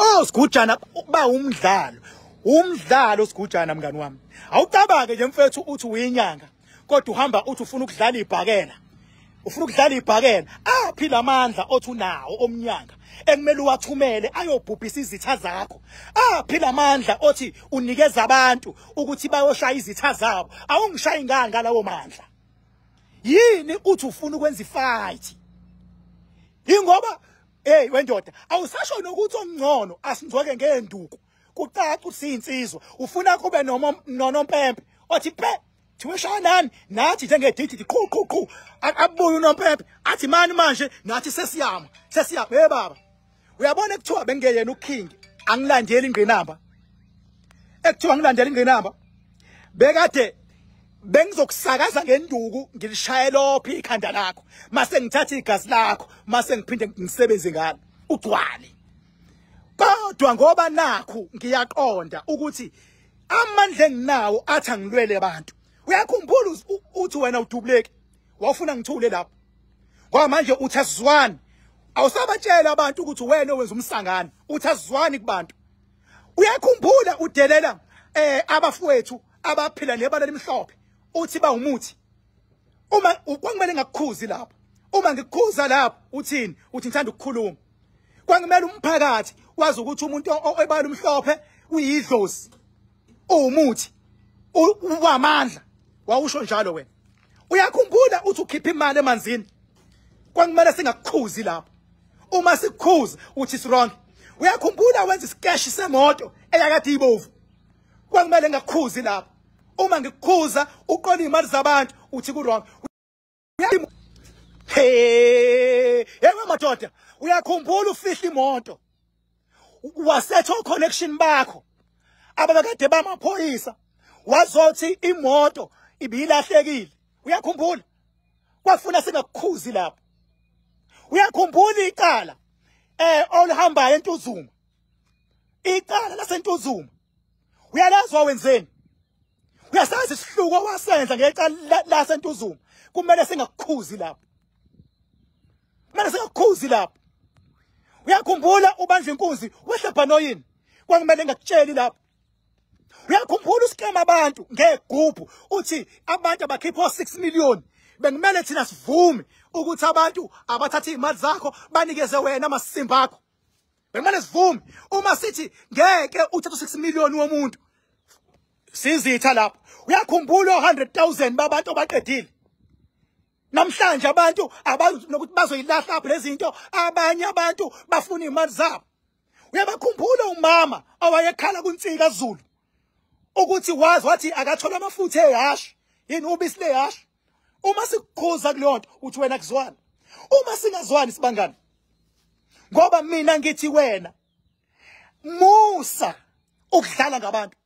Oh sigujana ba umdlalo. Umdlalo sigujana mngani wami. Awucabange nje mfethu uthi uyinyanga kodwa uhamba uthi ufuna ukudlala ibhakela. Ufuna ukudlala ibhakela. Phila amandla othi unawo omnyanga ekumele uwathumele ayobhubhisa izitha zakho. Phila amandla othi unikeza abantu ukuthi bayoshaya izitha zabo. Awungishayi nganga lawo mandla. Yini uthi ufuna ukwenza ifight? Ingoba wendoda awusasho nokuthi ongcono asingcoke ngenduku. Kucaca usinsizwa ufuna kube nonompempe othi pe thiweshaya nani nathi njengedidi qhu abuye unompempe athi mani manje nathi sesiyama baba uyabona ekuthiwa bengeyena uking angilandeli ingqinamba ekuthiwa ngilandela ingqinamba bekade bengizokusakaza ngenduku ngilishayela ophi ikhanda lakho mase ngithatha igazi lakho mase ngiphinde ngisebenze ngalo ugcwale. Kodwa ngoba nakho ngiyaqonda ukuthi amandla enginawo athi angilwele abantu. Uyakhumbula uthi wena udubuleke wafuna ngithule lapho. Ngoba manje uthi asizwani. Awusabatshela abantu ukuthi wena owenza umsangano uthi asizwani kubantu. Uyakhumbula udelela abafowethu abaphila nebala limhlophe uthi ba umuthi. Uma kwangimele ngakukhuzi lapho. Uma ngikukhuza lapho uthini? Uthi ngithanda ukukhuluma. Kwangimele umphakathi wazi ukuthi umuntu obala umhlophe uyidlozi umuthi uwamandla wawusho njalo wena. Uyakhumbula uthi ukhipha imali emanzini kwangimele singakukhuzi lapho. Uma sikukhuza uthi is wrong. Uyakhumbula wenza isikeshi semoto eyakade ibovu kwangimele ngakukhuzi lapho. Uma ngikukhuza uqola imali zabantu uthi ku wrong. Yebo madoda uyakhumbula ufihla imoto wasetha connection bakho abakade bamaphoyisa wazothi imoto ibilahlekile. Uyakhumbula kwafuna singakukhuzi lapho. Uyakhumbula icala olihamba eNtuzuma icala laseNtuzuma uyalazi wawenzeni. Uyasazi isihluko wasenza ngecala laseNtuzuma kumele singakukhuzi lapho. Kumele singakukhuzi lapho. Uyakhumbula ubandla inkunzi wehlebhanoyini kwangimele ngakutsheli lapho. Uyakhumbula usikema abantu ngegubhu uthi abantu abakhipha 6 million bengimele thina sivume ukuthi abantu abathatha imali zakho banikeze wena amasimba akho. Bengimele sivume uma sithi ngeke uthathe 6 million womuntu sizitha lapho. Uyakhumbula 100,000 babantu baqedile. Namhlanje abantu nokuthi bazoyilahla lapho lezi zinto abanye abantu bafuna imali zabo. Uyabakhumbula umama owayekhala kunsika Zulu ukuthi wathi akathola amafutha ehashi yini ubisi lehashi. Uma sikukhuza kulonto uthi wena kuzwana. Uma singazwani sibangani ngoba mina ngithi wena musa ukudlala ngabantu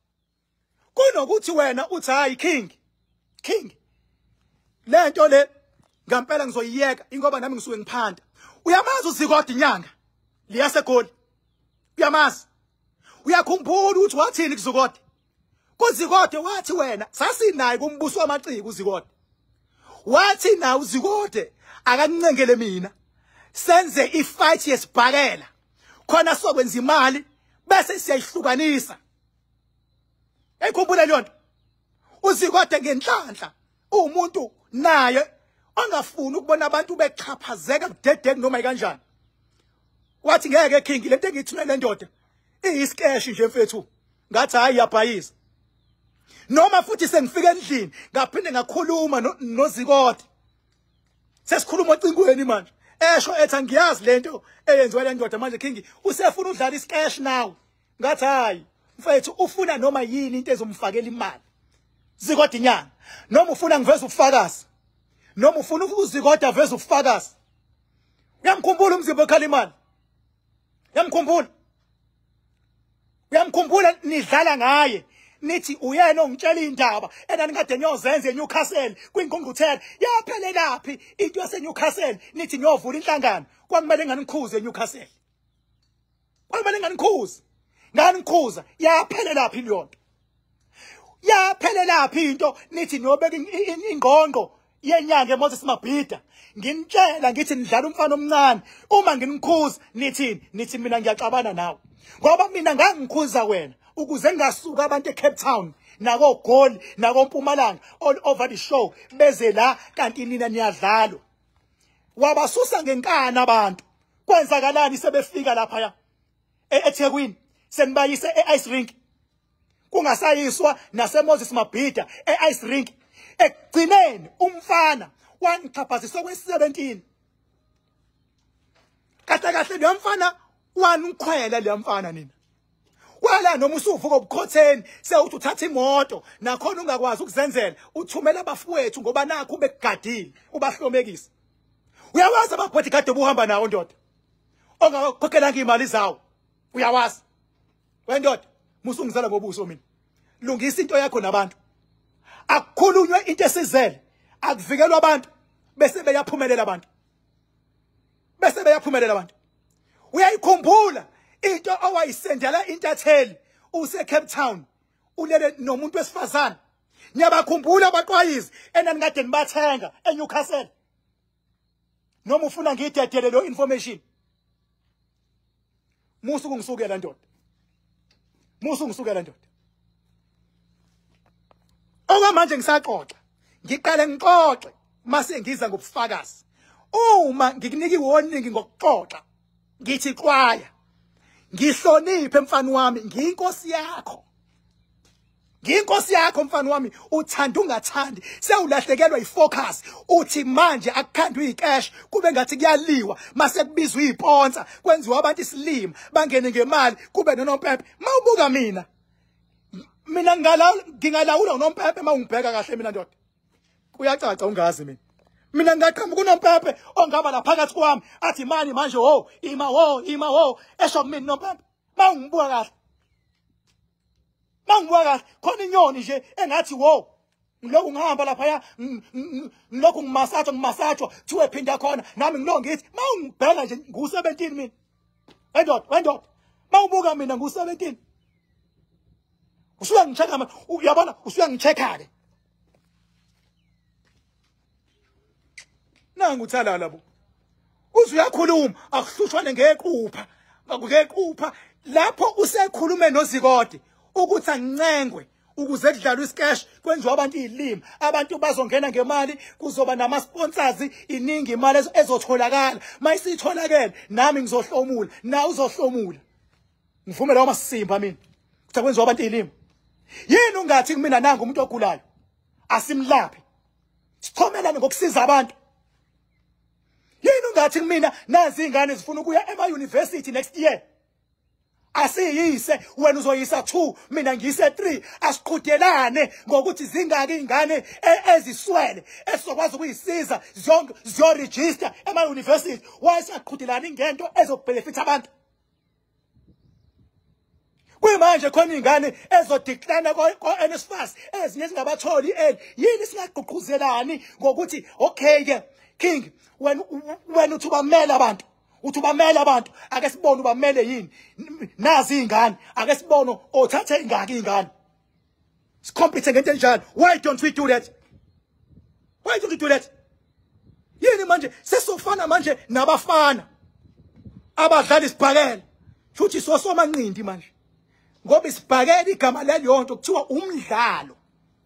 kunokuthi wena uthi hayi king lento le ngampela ngizoyiyeka ingoba nami ngisuke ngiphanda. Uyamazi uzikode inyanga liyasegoli. Uyamazi uyakhumbula ukuthi wathini kuzikode kuzikode wathi wena sasinayi kumbuso wamaciko uzikode wathi na uzikode akancengele mina senze ifight yesbhakela khona sokwenza imali bese siyayihlukanisa. Ekhumbula lonto uzikode ngenhlanhla umuntu naye angafuni ukubona abantu bechaphazeka kudedeki noma ikanjani. Wathi ngeke king lento engithuna le ndoda iyisikeshi nje mfethu ngathi hayi yabhayisa. Noma futhi sengifika endlini ngaphinde ngakhuluma nozikode. Sesikhuluma ocingweni manje. Esho ethi ngiyazi lento eyenziwa le ndoda manje king usefuna udlala isikeshi nawe. Ngathi hayi mfethu ufuna noma yini into ezomfakela imali. Zikode inyanga noma ufuna ngiveze ubufakazi. Noma ufuna uzikode aveze ubufakazi. Uyamkhumbula umzimba okhala imali. Uyamkhumbula nidlala ngaye nithi uyena ongitshela indaba enanikade niyozenza eNewcastle kwingqungquthela yaphelelaphi into yaseNewcastle nithi niyovula inhlangano kwamele nganikhuze eNewcastle. Kwamele nganikhuza yaphelelaphi leyonto. Yaphelelaphi into nithi niyobeka ingqongqo yenyanga eMoses Mabhida nginitshela ngithi nidlala umfana omncane uma nginikhuza nithi mina ngiyaxabana nawe. Ngoba mina ngangikhuza wena ukuze ngasuka abantu eCape Town nako Goli nako Mpumalanga all over the show beze la kanti nina niyadlalo. Wabasusa ngenkani abantu. Kwenzakalani sebefika lapha ya eThekwini senibayise eice rink. Kungasayiswa naseMoses Mabhida eice rink. Ekugcineni umfana wangichaphaziswa kwe17. Kahle lo mfana wangikhwela le mfana nina. Wala noma usuvuka obukhotheni sewuthi uthatha imoto nakhona ungakwazi ukuzenzela uthumela abafowethu ngoba nakho begadile ubahlomekisa. Uyawazi abaphathi kade buhamba nawo ndoda. Ongakhokhelanga imali zawo. Uyawazi. Wendoda musungizala ngobuso mina. Lungisa into yakho nabantu. Akukhulunywe into esizele. Akuvikelwa abantu bese beyaphumelela abantu. Bese beyaphumelela abantu. Uyayikhumbula into owayisendela intatheli use-Cape Town ulele nomuntu wesifazana. Niyabakhumbula abaqwayizi enanikade nibathenga eNewcastle. Noma ufuna ngidedele lo information. Musu kungisukela ndoda. Musu ngisukela ndoda. Okwamanje ngisaxoxa. Ngiqale ngixoxe mase ngiza ngobufakazi. Uma ngikunika iwarning ngokuxoxa ngithi xwaya. Ngihloniphe mfana wami, ngiyinkosi yakho. Ngiyinkosi yakho mfana wami, uthanda ungathandi, sewulahlekelwa ifocus. Uthi manje akukhandwe icash, kube ngathi kuyaliwa, mase kubizwa iziponsa, kwenziwa abantu isilima, bangene ngemali, kube noNompepe. Mawubuka mina ngingalawula uNompepe mawungibheka kahle mina ndoda. Kuyacaca ungazi mina. Mina ngaqhamuka uNompepe ongaba la phakathi kwami athi mani manje ima esho kumina uNompepe. Mawungibuka kahle. Mawungibuka kahle khona inyoni nje engathi ngiloko ngihamba lapha ya ngiloko ngimasajwa thiwe phinda khona nami ngiloko ngithi mawungibhela nje ngu17 mina. Wendoda mawubuka mina ngu17. Usuya ngicheka uyabona usuya ngicheka ke. Nangu uthalala bo. Uzuyakhuluma akuhlushwane ngequpha. Ngakukequpha lapho usekhulume noZikode ukuthi angincengwe ukuze kudlalwe iscash kwenziwa abantu izilimi abantu bazongena ngemali kuzoba nama sponsors iningi imali ezotholakala mayisitholakala nami ngizohlomula na uzohlomula ngivume lawo masimba mina ukuthi kwenziwa abantu izilimi yini ungathi kumina nanga umuntu ogulayo asimlaphi sithomelane ngokusiza abantu. Yini ungathi kumina nazi izingane zifuna ukuya ema-university next year. Asiyise wena uzoyisa 2 mina ngiyise 3 asiqhudelane ngokuthi zingaki izingane eziswele esizokwazi ukuyisiza ziyoregister ema-university wayesaqhudelana ingento ezobhenefit abantu. Kuyimanje khona izingane ezodeclare ko-NSFAS ezinye zingabatholi yini singaqhuqhuzelani ngokuthi okay ke King wena uthi ubamela abantu ake sibone ubamele yini nazi izingane ake sibone othathe ingaki izingane sicomplete ngento enjalo. Why don't we do that? Yini manje sesofana manje nabafana abadlala isibhakela futhi sosomanqindi manje ngoba isibhakela igama leliyonto kuthiwa umdlalo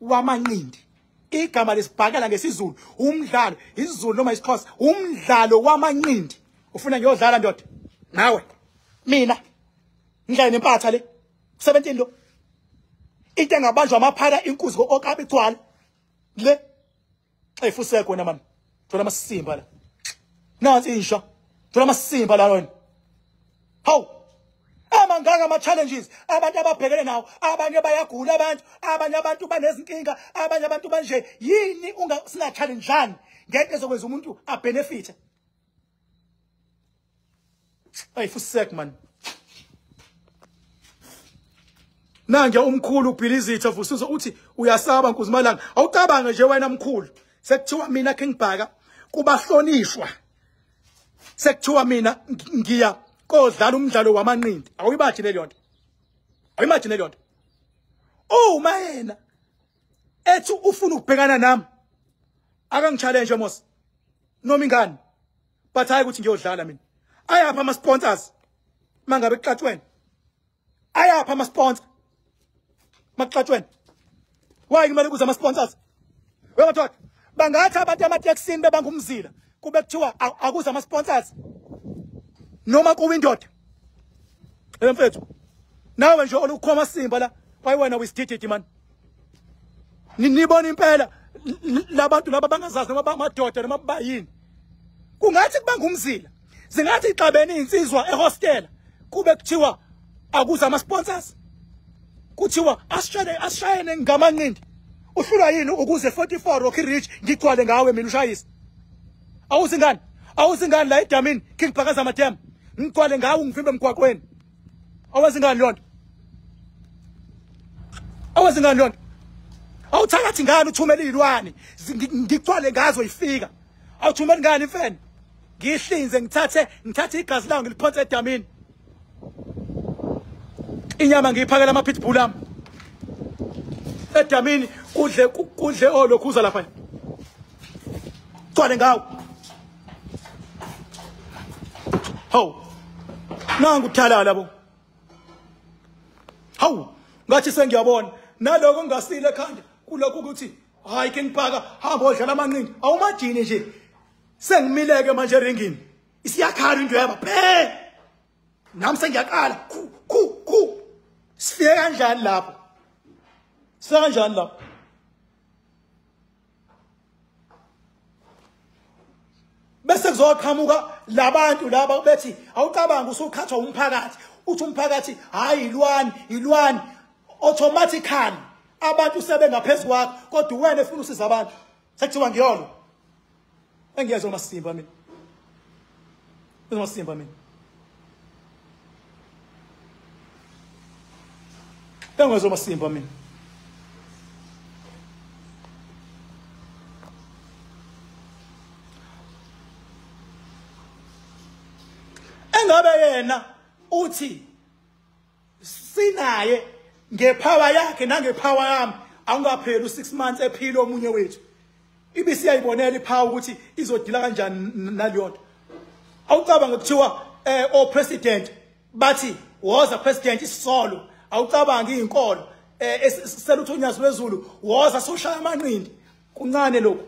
wamanqindi. Igama lesibhakela ngesizulu umdlalo isiZulu noma isiXhosa umdlalo wamanqindi. Ufuna ngiyodlala ndoda nawe mina ngidla nempatha le 17 lo into engabanjwa amaphara inkuzi koOkabi igcwala le efusekho wena mama thola amasimba la nansi insha thola amasimba la wena hawu amangaka ama challenges abantu ababhekene nawo abanye bayagula abanye abantu banezinkinga abanye abantu manje yini singa challengeani ngeke ezokwenza umuntu abenefit. Ayifusek man nanje umkhulu uBhilizitha vusuzo uthi uyasaba Nkuzimalanga awucabange nje wena mkhulu sekuthiwa mina Bhaka kubahlonishwa sekuthiwa mina ngiya kodlala umdlalo wamanqindi awuyimagine le nto uma yena ethi ufuna ukubhekana nami akangichallenge mos noma ingane but hayi ukuthi ngiyodlala mina ayapha ama sponsors mangabe kuqathweni ayapha ama sponsor maxatshweni why kumele kuze ama sponsors wemadoda bangathi abantu emateksini bebangumzila kube kuthiwa akuze ama sponsors noma kuwe indoda emfethu nawe nje olukhoma simba la wena wisidididi man nibona impela labantu laba bangazazi noma bamadoda noma bayini kungathi kubangumzila zingathi ixabene insizwa ehostel kube kuthiwa akuza ama sponsors kuthiwa asishayene ngamanqindi uhlula yini ukuze 44 Rocky Ridge ngigcwale ngawe mina ushayisa awuzingani la edamini ngibhakaza amadam ngigcwale ngawe ngivimbe emgwaqweni awuzingani lonto awuthakathi ngani uthumela izilwane ngigcwale ngazo ifika awuthumela ngani imfene ngihlinze ngithathe igazi lawo ngiliphonse edamini inyama ngiyiphakela ama pitbull ami edamini kudle olokhuza lapha gcwale ngawo hawu nangu uthala labo hawu ngathi sengiyabona naloko ngasile ekhanda kulokho ukuthi hayi ke ngiphaka hamba odlala amanqindi awumadini nje sengimileke manje eringini isiyakhala indweba phe nami sengiyaqala khu sifike kanjani lapho bese kuzoqhamuka labantu laba bethi awucabanga usukhathwa umphakathi uthi umphakathi hayi ilwani automatically abantu sebengaphezulu kwakho kodwa wena ufuna usiza abantu sekuthiwa ngiyolo engiyezwa masimba mina engiyezwa masimba mina engabe yena uthi sinaye ngepower yakhe nangepower yami angapheli u6 months ephila omunye wethu ibisiyayibonela ipower ukuthi izodila kanjani naliyonto awucabanga ukuthiwa o president bathi woza president isisolo awucabanga izinkolo selutho unyazi lwezulu woza soshaya amanqindi kuncane lokho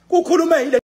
kukhulume